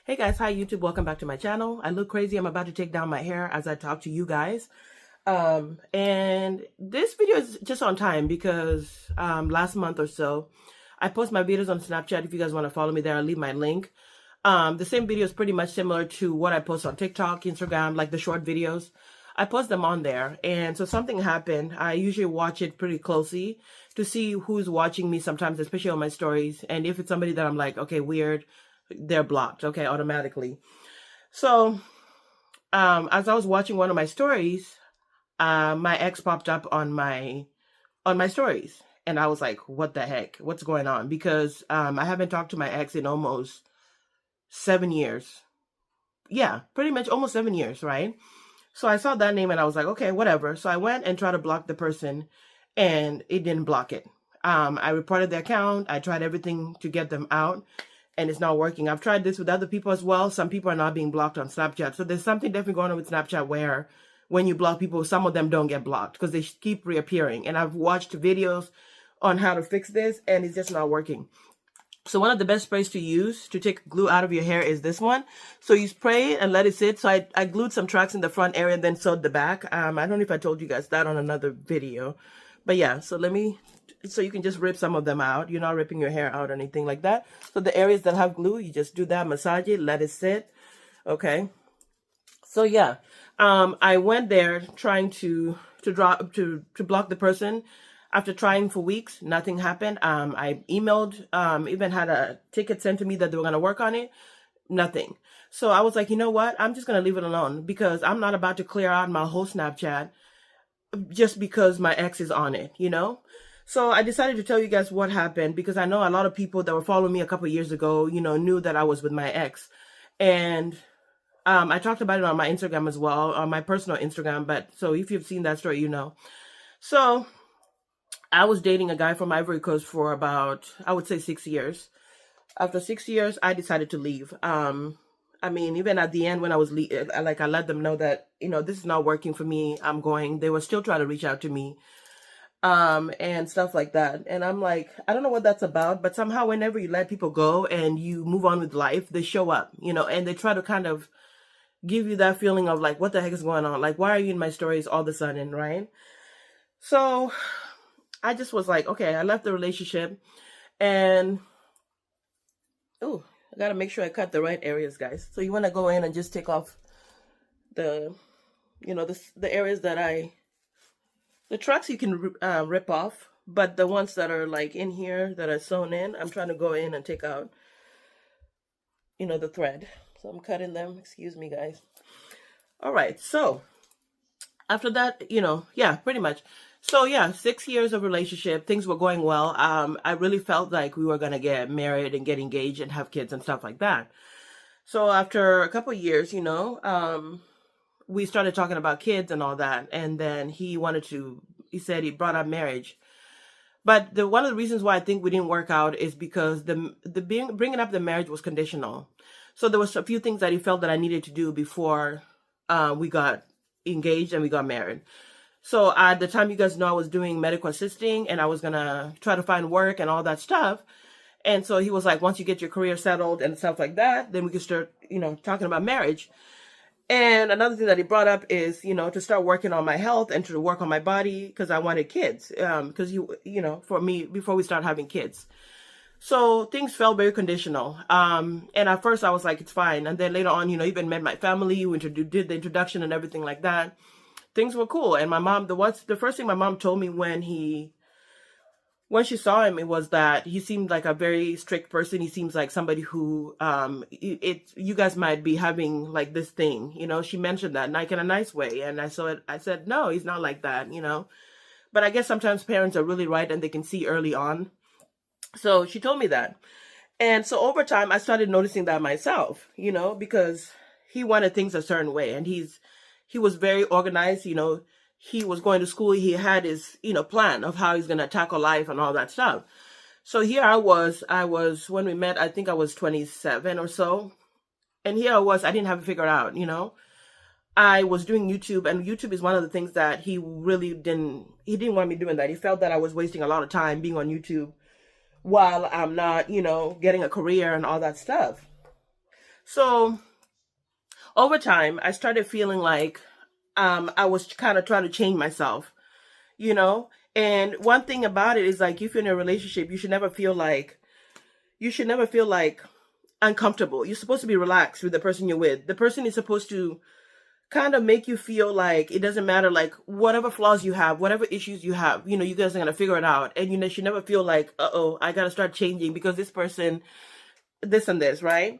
Hey guys, hi YouTube, welcome back to my channel. I look crazy, I'm about to take down my hair as I talk to you guys. And this video is just on time because last month or so, I post my videos on Snapchat. If you guys want to follow me there, I'll leave my link. The same video is pretty much similar to what I post on TikTok, Instagram, like the short videos. I post them on there. And so something happened. I usually watch it pretty closely to see who's watching me sometimes, especially on my stories. And if it's somebody that I'm like, okay, weird, they're blocked, okay, automatically. So as I was watching one of my stories, my ex popped up on my stories, and I was like, what the heck, what's going on? Because I haven't talked to my ex in almost 7 years. Yeah, pretty much almost 7 years, right? So I saw that name and I was like, okay, whatever. So I went and tried to block the person, and it didn't block it. I reported the account. I tried everything to get them out, and it's not working. I've tried this with other people as well. Some people are not being blocked on Snapchat. So there's something definitely going on with Snapchat where when you block people, some of them don't get blocked because they keep reappearing. And I've watched videos on how to fix this, and it's just not working. So one of the best sprays to use to take glue out of your hair is this one. So you spray it and let it sit. So I glued some tracks in the front area and then sewed the back. I don't know if I told you guys that on another video. But yeah, so you can just rip some of them out. You're not ripping your hair out or anything like that. So the areas that have glue, you just do that, massage it, let it sit. Okay. So yeah, I went there trying to block the person. After trying for weeks, nothing happened. I emailed, even had a ticket sent to me that they were going to work on it. Nothing. So I was like, you know what? I'm just going to leave it alone because I'm not about to clear out my whole Snapchat just because my ex is on it, you know? So I decided to tell you guys what happened because I know a lot of people that were following me a couple of years ago, you know, knew that I was with my ex. And I talked about it on my Instagram as well, on my personal Instagram. But so if you've seen that story, you know. So I was dating a guy from Ivory Coast for about, I would say 6 years. After 6 years, I decided to leave. I mean, even at the end when I was I let them know that, you know, this is not working for me. I'm going. They were still trying to reach out to me, and stuff like that. And I'm like, I don't know what that's about, but somehow whenever you let people go and you move on with life, they show up, you know, and they try to kind of give you that feeling of like, what the heck is going on? Like, why are you in my stories all of a sudden, right? So I just was like, okay, I left the relationship, and oh, I gotta make sure I cut the right areas, guys. So you want to go in and just take off the, you know, the areas that the tracks you can rip off, but the ones that are like in here that are sewn in, I'm trying to go in and take out, you know, the thread. So I'm cutting them. Excuse me, guys. All right. So after that, you know, yeah, pretty much. So yeah, 6 years of relationship, things were going well. I really felt like we were gonna get married and get engaged and have kids and stuff like that. So after a couple of years, you know, we started talking about kids and all that, and then he said he brought up marriage. But one of the reasons why I think we didn't work out is because bringing up the marriage was conditional. So there was a few things that he felt that I needed to do before we got engaged and we got married. So at the time, you guys know I was doing medical assisting and I was gonna try to find work and all that stuff. And so he was like, once you get your career settled and stuff like that, then we can start, you know, talking about marriage. And another thing that he brought up is, you know, to start working on my health and to work on my body because I wanted kids. Because you know, for me, before we start having kids. So things felt very conditional. And at first I was like, it's fine. And then later on, you know, even met my family, we did the introduction and everything like that. Things were cool. And my mom, the first thing my mom told me when she saw him, it was that he seemed like a very strict person. He seems like somebody who, you guys might be having like this thing, you know, she mentioned that like in a nice way. And I said, no, he's not like that, you know, but I guess sometimes parents are really right and they can see early on. So she told me that. And so over time, I started noticing that myself, you know, because he wanted things a certain way and he was very organized, you know, he was going to school. He had his, you know, plan of how he's going to tackle life and all that stuff. So here I was, when we met, I think I was 27 or so. And here I didn't have it figured out, you know, I was doing YouTube, and YouTube is one of the things that he didn't want me doing that. He felt that I was wasting a lot of time being on YouTube while I'm not, you know, getting a career and all that stuff. So over time, I started feeling like I was kind of trying to change myself, you know? And one thing about it is like, if you're in a relationship, you should never feel like uncomfortable. You're supposed to be relaxed with the person you're with. The person is supposed to kind of make you feel like it doesn't matter, like whatever flaws you have, whatever issues you have, you guys are going to figure it out. And you should never feel like, uh-oh, I got to start changing because this person, this and this, right?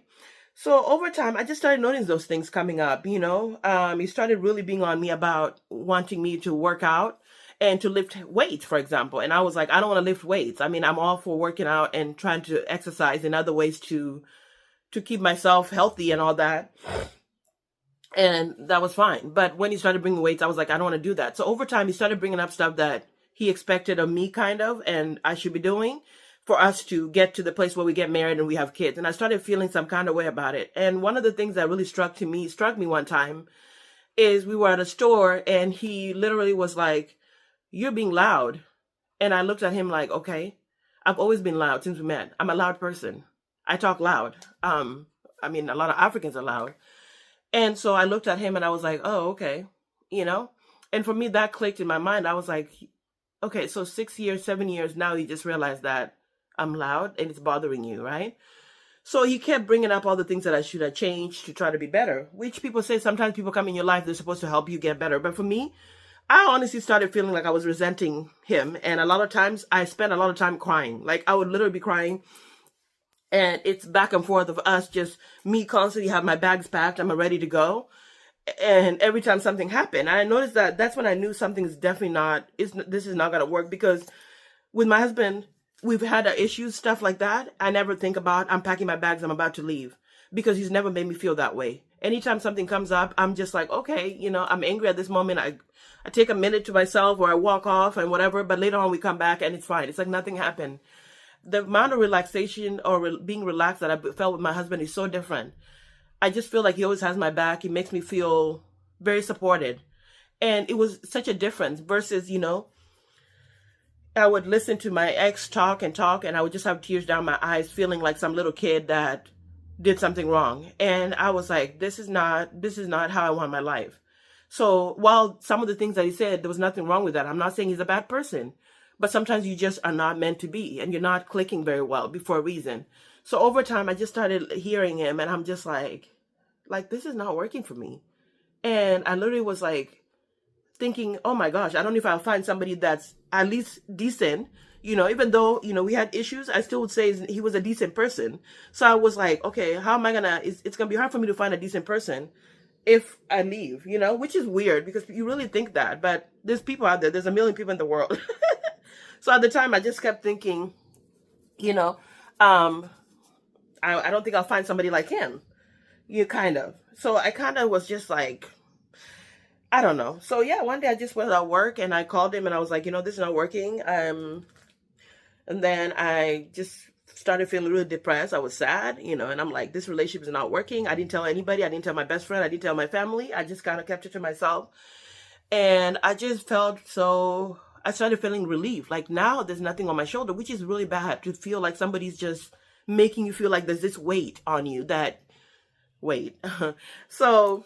So over time, I just started noticing those things coming up, He started really being on me about wanting me to work out and to lift weights, for example. And I was like, I don't want to lift weights. I mean, I'm all for working out and trying to exercise in other ways to keep myself healthy and all that. And that was fine. But when he started bringing weights, I was like, I don't want to do that. So over time, he started bringing up stuff that he expected of me kind of, and I should be doing for us to get to the place where we get married and we have kids. And I started feeling some kind of way about it. And one of the things that really struck me one time is we were at a store and he literally was like, you're being loud. And I looked at him like, okay, I've always been loud since we met. I'm a loud person. I talk loud. I mean, a lot of Africans are loud. And so I looked at him and I was like, oh, okay, And for me, that clicked in my mind. I was like, okay, so 6 years, 7 years, now you just realize that I'm loud and it's bothering you, right? So he kept bringing up all the things that I should have changed to try to be better, which people say sometimes people come in your life, they're supposed to help you get better. But for me, I honestly started feeling like I was resenting him. And a lot of times I spent a lot of time crying. Like I would literally be crying. And it's back and forth of us, just me constantly have my bags packed. I'm ready to go. And every time something happened, I noticed that that's when I knew something's definitely this is not going to work. Because with my husband, we've had issues, stuff like that. I never think about, I'm packing my bags, I'm about to leave. Because he's never made me feel that way. Anytime something comes up, I'm just like, okay, I'm angry at this moment. I take a minute to myself or I walk off and whatever. But later on we come back and it's fine. It's like nothing happened. The amount of relaxation or being relaxed that I felt with my husband is so different. I just feel like he always has my back. He makes me feel very supported. And it was such a difference versus, I would listen to my ex talk and I would just have tears down my eyes, feeling like some little kid that did something wrong. And I was like, this is not how I want my life. So while some of the things that he said, there was nothing wrong with that. I'm not saying he's a bad person. But sometimes you just are not meant to be and you're not clicking very well for a reason. So over time, I just started hearing him and I'm just like, this is not working for me. And I literally was like thinking, oh my gosh, I don't know if I'll find somebody that's at least decent. Even though, we had issues, I still would say he was a decent person. So I was like, okay, how am I it's going to be hard for me to find a decent person if I leave, which is weird because you really think that. But there's people out there, there's a million people in the world. So at the time, I just kept thinking, I don't think I'll find somebody like him. So I kind of was just like, I don't know. So yeah, one day I just went out work and I called him and I was like, this is not working. And then I just started feeling really depressed. I was sad, and I'm like, this relationship is not working. I didn't tell anybody. I didn't tell my best friend. I didn't tell my family. I just kind of kept it to myself. And I just felt I started feeling relief. Like now there's nothing on my shoulder, which is really bad to feel like somebody's just making you feel like there's this weight on you So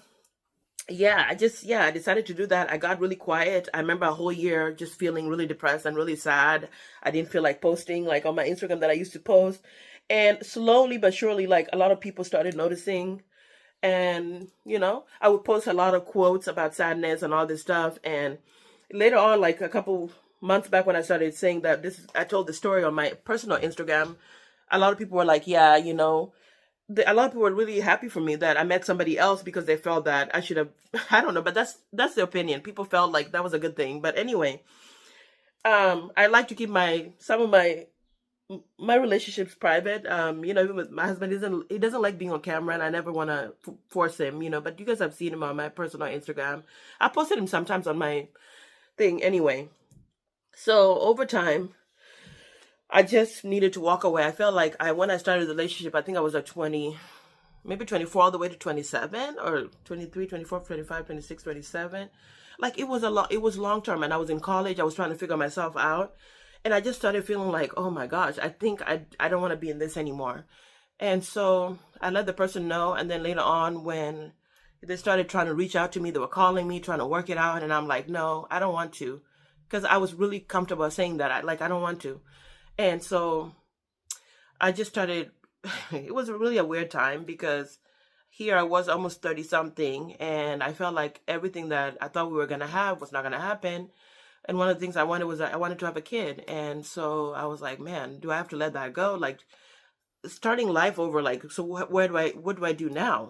yeah, I decided to do that. I got really quiet. I remember a whole year just feeling really depressed and really sad. I didn't feel like posting like on my Instagram that I used to post. And slowly but surely, like a lot of people started noticing. And, I would post a lot of quotes about sadness and all this stuff. And later on, like a couple months back when I started saying that I told the story on my personal Instagram, a lot of people were like, yeah, a lot of people were really happy for me that I met somebody else because they felt that I should have, I don't know, but that's their opinion. People felt like that was a good thing. But anyway, I like to keep some of my relationships private. Even with my husband, he doesn't like being on camera and I never want to force him, but you guys have seen him on my personal Instagram. I posted him sometimes on my thing anyway. So over time, I just needed to walk away. I felt like when I started the relationship, I think I was at 20, maybe 24 all the way to 27 or 23, 24, 25, 26, 27. Like it was long term and I was in college. I was trying to figure myself out. And I just started feeling like, oh my gosh, I think I don't want to be in this anymore. And so I let the person know. And then later on, when they started trying to reach out to me, they were calling me, trying to work it out. And I'm like, no, I don't want to. Because I was really comfortable saying that. I don't want to. And so I just started, it was really a weird time because here I was almost 30 something. And I felt like everything that I thought we were going to have was not going to happen. And one of the things I wanted was I wanted to have a kid. And so I was like, man, do I have to let that go? Like, starting life over, like, so what do I do now,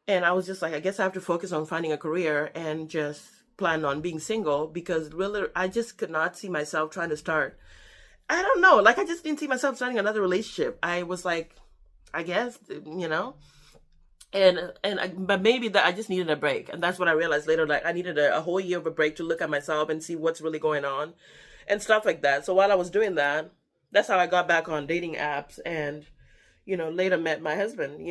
And I was just like, I guess I have to focus on finding a career and just plan on being single, because really I just could not see myself trying to start, I don't know, like I just didn't see myself starting another relationship. I was like, I guess, but maybe that I just needed a break. And that's what I realized later, like I needed a whole year of a break to look at myself and see what's really going on and stuff like that. So while I was doing that, that's how I got back on dating apps and, later met my husband,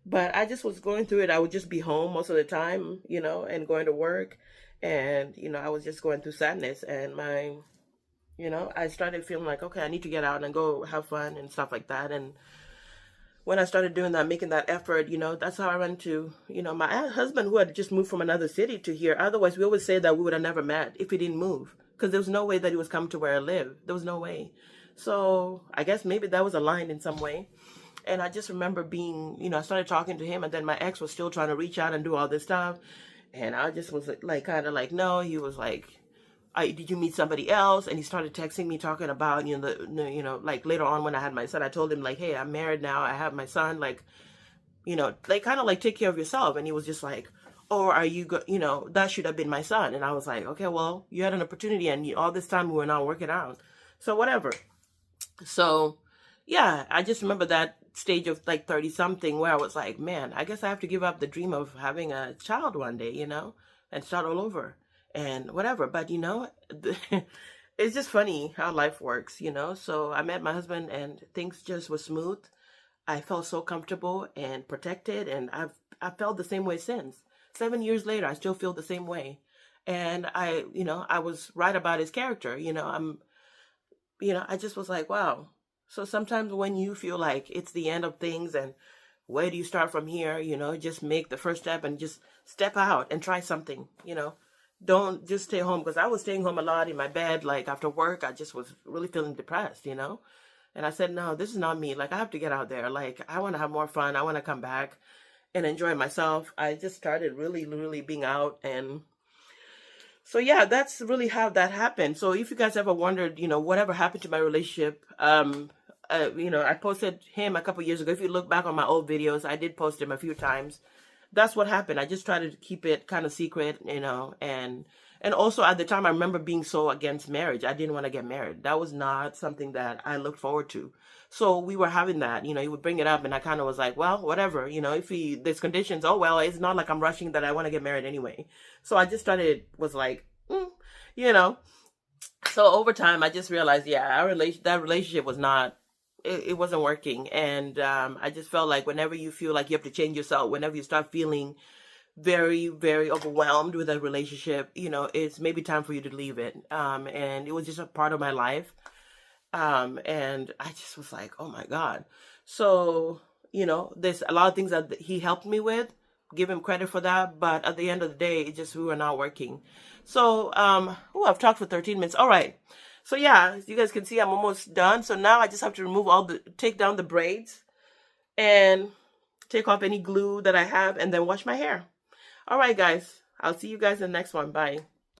But I just was going through it. I would just be home most of the time, and going to work. And, I was just going through sadness. And I started feeling like, okay, I need to get out and go have fun and stuff like that. And when I started doing that, making that effort, that's how I ran to, my husband, who had just moved from another city to here. Otherwise, we always say that we would have never met if he didn't move, because there was no way that he was coming to where I live. There was no way. So I guess maybe that was aligned in some way. And I just remember being, I started talking to him, and then my ex was still trying to reach out and do all this stuff. And I just was like, kind of like, no. He was like, did you meet somebody else? And he started texting me, talking about, like later on when I had my son, I told him like, hey, I'm married now. I have my son, like, like kind of like take care of yourself. And he was just like, oh, are you, that should have been my son. And I was like, okay, well, you had an opportunity, and all this time we were not working out. So whatever. So yeah, I just remember that stage of like 30 something where I was like, man, I guess I have to give up the dream of having a child one day, and start all over and whatever. But, it's just funny how life works, So I met my husband and things just were smooth. I felt so comfortable and protected, and I felt the same way since. 7 years later, I still feel the same way. And I was right about his character, I just was like, wow. So sometimes when you feel like it's the end of things and where do you start from here, just make the first step and just step out and try something, Don't just stay home, because I was staying home a lot in my bed. Like after work, I just was really feeling depressed, And I said, no, this is not me. Like I have to get out there. Like I want to have more fun. I want to come back and enjoy myself. I just started really, really being out. And so yeah, that's really how that happened. So if you guys ever wondered, whatever happened to my relationship, I posted him a couple years ago. If you look back on my old videos, I did post him a few times. That's what happened. I just tried to keep it kind of secret, and also at the time I remember being so against marriage. I didn't want to get married. That was not something that I looked forward to. So we were having that, he would bring it up, and I kind of was like, well, whatever, if there's conditions, oh, well, it's not like I'm rushing that I want to get married anyway. So I just was like, So over time, I just realized, yeah, that relationship was not, it wasn't working. And I just felt like whenever you feel like you have to change yourself, whenever you start feeling very, very overwhelmed with a relationship, it's maybe time for you to leave it. And it was just a part of my life. And I just was like, oh my God. So, there's a lot of things that he helped me with, give him credit for that. But at the end of the day, we were not working. So, I've talked for 13 minutes. All right. So yeah, as you guys can see, I'm almost done. So now I just have to take down the braids and take off any glue that I have, and then wash my hair. All right, guys. I'll see you guys in the next one. Bye.